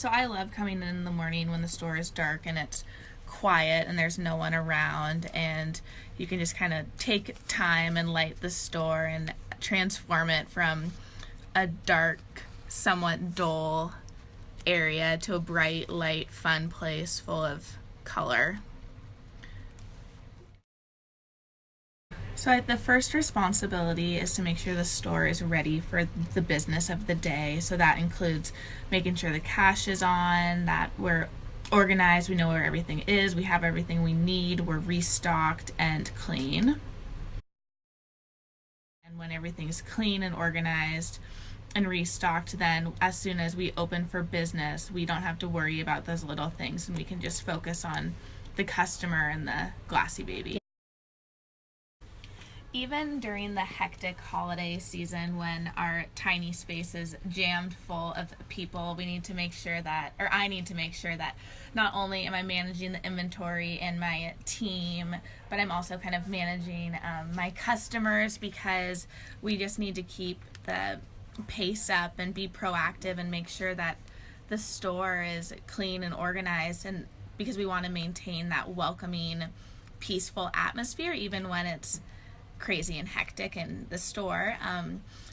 So I love coming in the morning when the store is dark and it's quiet and there's no one around, and you can just kind of take time and light the store and transform it from a dark, somewhat dull area to a bright, light, fun place full of color. So the first responsibility is to make sure the store is ready for the business of the day. So that includes making sure the cash is on, that we're organized, we know where everything is, we have everything we need, we're restocked and clean. And when everything's clean and organized and restocked, then as soon as we open for business, we don't have to worry about those little things, and we can just focus on the customer and the Glassy Baby. Even during the hectic holiday season when our tiny space is jammed full of people, we need to make sure that, or I need to make sure that not only am I managing the inventory and my team, but I'm also kind of managing my customers, because we just need to keep the pace up and be proactive and make sure that the store is clean and organized, and because we want to maintain that welcoming, peaceful atmosphere even when it's crazy and hectic in the store.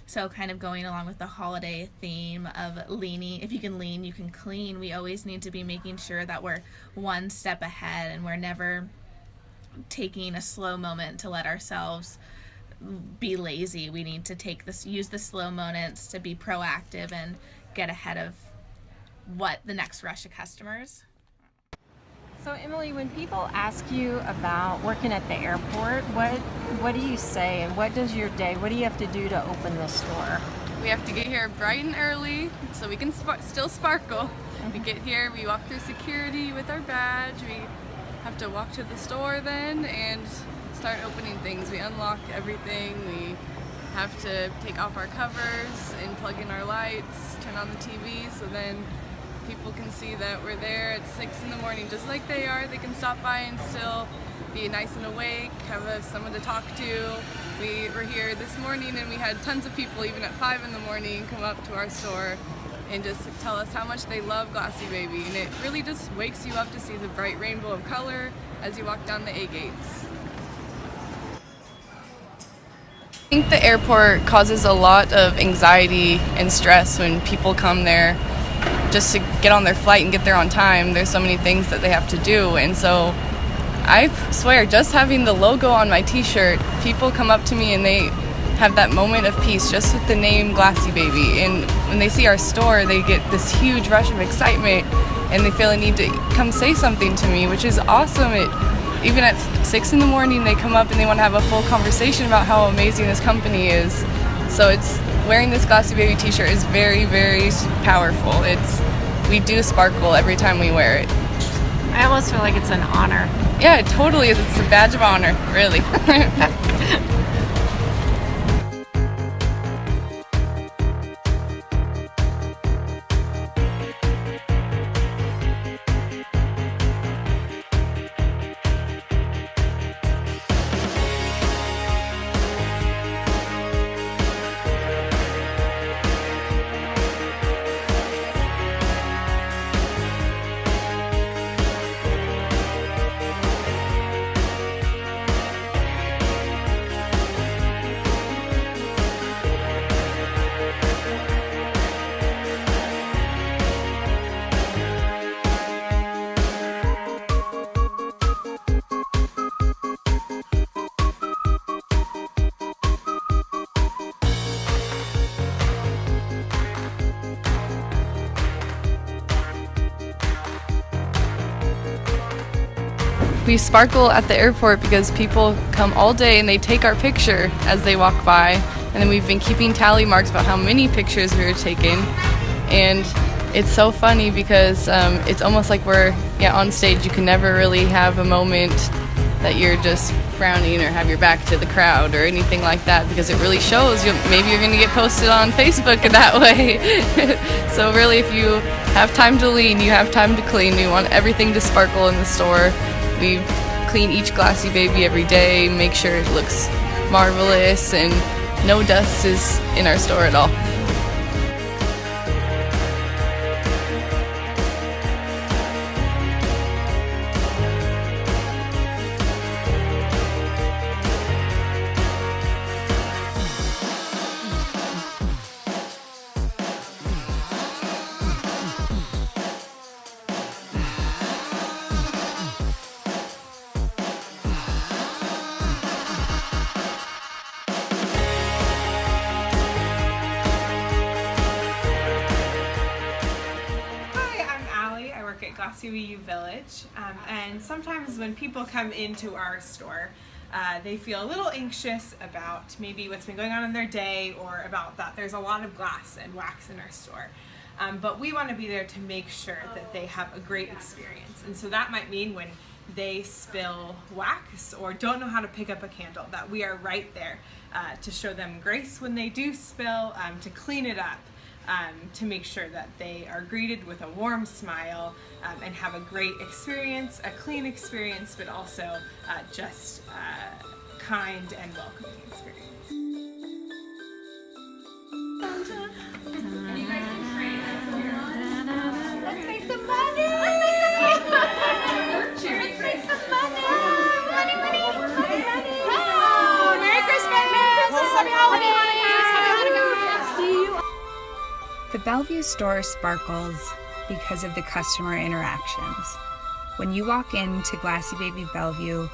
So kind of going along with the holiday theme of leaning, if you can lean, you can clean. We always need to be making sure that we're one step ahead and we're never taking a slow moment to let ourselves be lazy. We need to use the slow moments to be proactive and get ahead of what the next rush of customers. So Emily, when people ask you about working at the airport, what do you say, and what do you have to do to open the store? We have to get here bright and early so we can still sparkle. We get here, we walk through security with our badge, we have to walk to the store then and start opening things. We unlock everything, we have to take off our covers and plug in our lights, turn on the TV, so then people can see that we're there at 6 in the morning just like they are. They can stop by and still be nice and awake, have someone to talk to. We were here this morning and we had tons of people even at 5 in the morning come up to our store and just tell us how much they love Glassy Baby, and it really just wakes you up to see the bright rainbow of color as you walk down the A gates. I think the airport causes a lot of anxiety and stress when people come there just to get on their flight and get there on time. There's so many things that they have to do, and so I swear, just having the logo on my t-shirt, people come up to me and they have that moment of peace just with the name Glassy Baby, and when they see our store they get this huge rush of excitement and they feel a need to come say something to me, which is awesome. Even at 6 in the morning they come up and they want to have a full conversation about how amazing this company is. So wearing this Glassy Baby t-shirt is very, very powerful. We do sparkle every time we wear it. I almost feel like it's an honor. Yeah, it totally is. It's a badge of honor, really. We sparkle at the airport because people come all day and they take our picture as they walk by, and then we've been keeping tally marks about how many pictures we were taking, and it's so funny because it's almost like we're on stage. You can never really have a moment that you're just frowning or have your back to the crowd or anything like that, because it really shows. Maybe you're going to get posted on Facebook that way. So really, if you have time to lean, you have time to clean. We want everything to sparkle in the store. We clean each Glassy Baby every day, make sure it looks marvelous, and no dust is in our store at all. Glassy View Village, and sometimes when people come into our store, they feel a little anxious about maybe what's been going on in their day, or about that there's a lot of glass and wax in our store. But we want to be there to make sure that they have a great experience. And so that might mean when they spill wax or don't know how to pick up a candle, that we are right there to show them grace when they do spill, to clean it up, to make sure that they are greeted with a warm smile and have a great experience, a clean experience, but also just kind and welcoming experience. Let's make some money! Let's make some money! Money, money, money, money! Oh, Merry Christmas! Happy holidays! Happy Hanukkah! See you. The Bellevue store sparkles because of the customer interactions. When you walk into Glassy Baby Bellevue,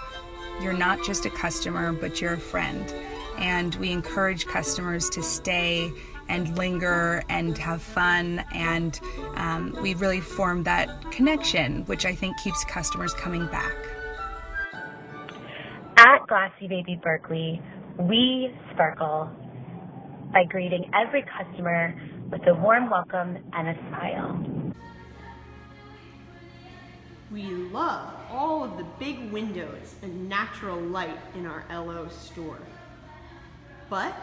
you're not just a customer, but you're a friend. And we encourage customers to stay and linger and have fun, and we really form that connection, which I think keeps customers coming back. At Glassy Baby Berkeley, we sparkle by greeting every customer with a warm welcome and a smile. We love all of the big windows and natural light in our LO store. But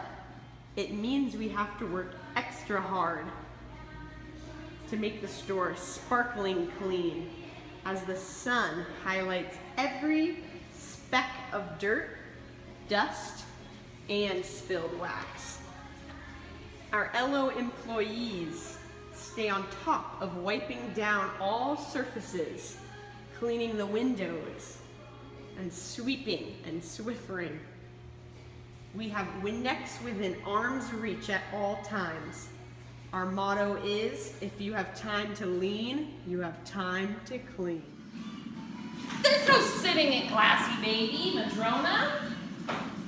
it means we have to work extra hard to make the store sparkling clean, as the sun highlights every speck of dirt, dust, and spilled wax. Our LO employees stay on top of wiping down all surfaces, cleaning the windows, and sweeping and Swiffering. We have Windex within arm's reach at all times. Our motto is, if you have time to lean, you have time to clean. There's no sitting at Glassy Baby, Madrona.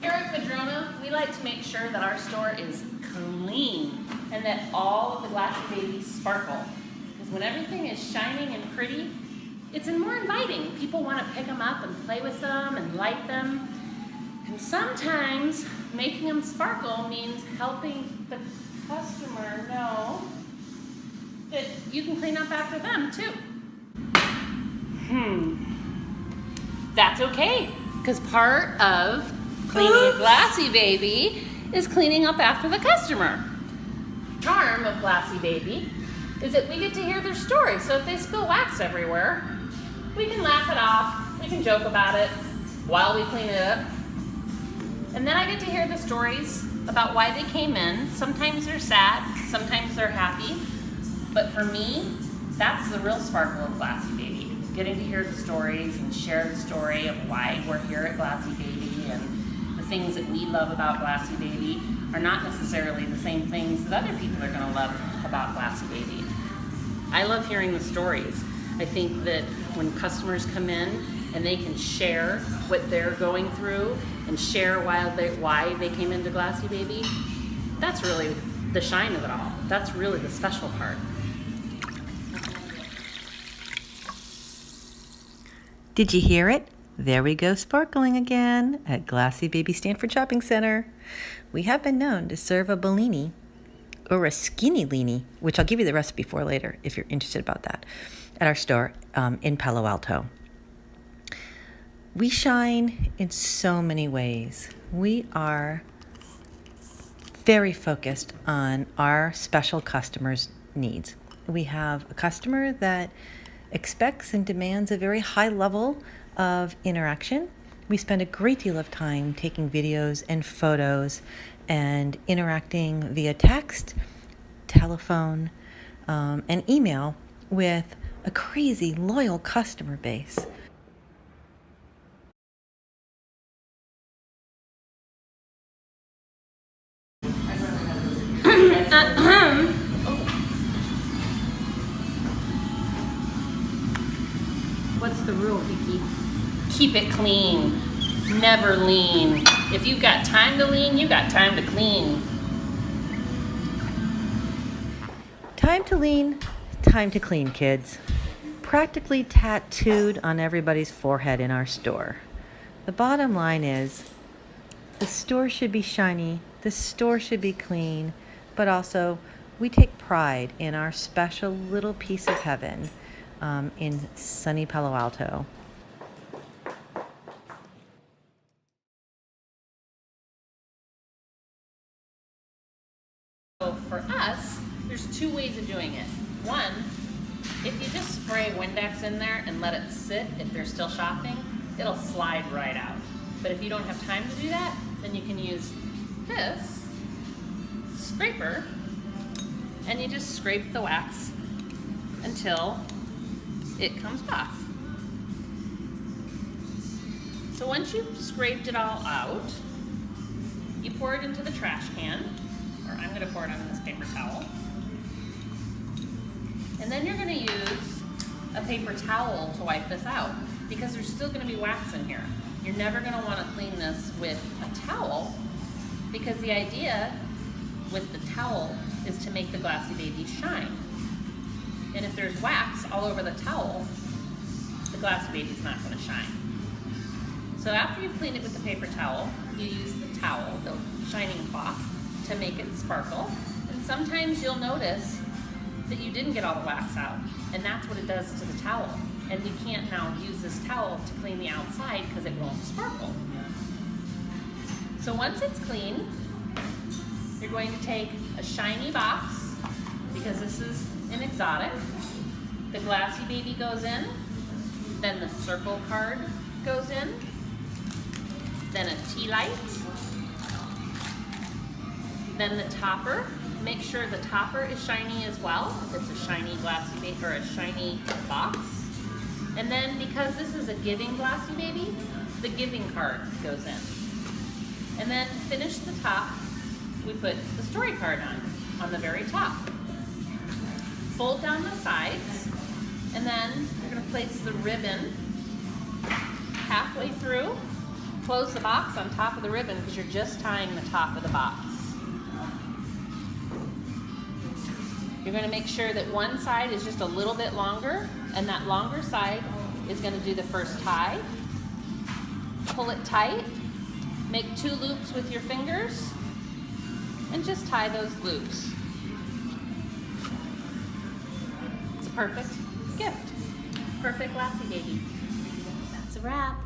Here at Madrona, we like to make sure that our store is clean and that all of the Glassy Babies sparkle. Because when everything is shining and pretty, it's more inviting. People want to pick them up and play with them and light them. And sometimes making them sparkle means helping the customer know that you can clean up after them too. That's okay, because part of cleaning a Glassy Baby is cleaning up after the customer. Charm of Glassy Baby is that we get to hear their story. So if they spill wax everywhere, we can laugh it off, we can joke about it while we clean it up. And then I get to hear the stories about why they came in. Sometimes they're sad, sometimes they're happy. But for me, that's the real sparkle of Glassy Baby. Getting to hear the stories and share the story of why we're here at Glassy Baby, and the things that we love about Glassy Baby are not necessarily the same things that other people are going to love about Glassy Baby. I love hearing the stories. I think that when customers come in and they can share what they're going through and share why they came into Glassy Baby, that's really the shine of it all. That's really the special part. Did you hear it? There we go sparkling again at Glassy Baby Stanford Shopping Center. We have been known to serve a Bellini or a skinny leanie, which I'll give you the recipe for later if you're interested about that, at our store in Palo Alto. We shine in so many ways. We are very focused on our special customers' needs. We have a customer that expects and demands a very high level of interaction. We spend a great deal of time taking videos and photos and interacting via text, telephone, and email with a crazy loyal customer base. What's the rule, Kiki? Keep it clean. Never lean. If you've got time to lean, you got time to clean. Time to lean, time to clean, kids. practically tattooed on everybody's forehead in our store. The bottom line is, the store should be shiny, the store should be clean, but also we take pride in our special little piece of heaven in sunny Palo Alto. So for us, there's two ways of doing it. One, if you just spray Windex in there and let it sit, if they're still shopping, it'll slide right out. But if you don't have time to do that, then you can use this scraper and you just scrape the wax until it comes off. So once you've scraped it all out, you pour it into the trash can, or I'm going to pour it on this paper towel. And then you're going to use a paper towel to wipe this out because there's still going to be wax in here. You're never going to want to clean this with a towel because the idea with the towel is to make the Glassy Baby shine. And if there's wax all over the towel, the Glassy Baby's not going to shine. So after you've cleaned it with the paper towel, you use the towel, the shining cloth, to make it sparkle. And sometimes you'll notice that you didn't get all the wax out, and that's what it does to the towel. And you can't now use this towel to clean the outside because it won't sparkle. So once it's clean, you're going to take a shiny box, because this is an exotic. The Glassy Baby goes in, then the circle card goes in, then a tea light, then the topper. Make sure the topper is shiny as well, if it's a shiny Glassy Baby or a shiny box. And then because this is a giving Glassy Baby, the giving card goes in. And then to finish the top, we put the story card on the very top. Fold down the sides, and then you're going to place the ribbon halfway through. Close the box on top of the ribbon because you're just tying the top of the box. You're going to make sure that one side is just a little bit longer, and that longer side is going to do the first tie. Pull it tight, make 2 loops with your fingers, and just tie those loops. It's a perfect gift. Perfect Glassy Baby. That's a wrap.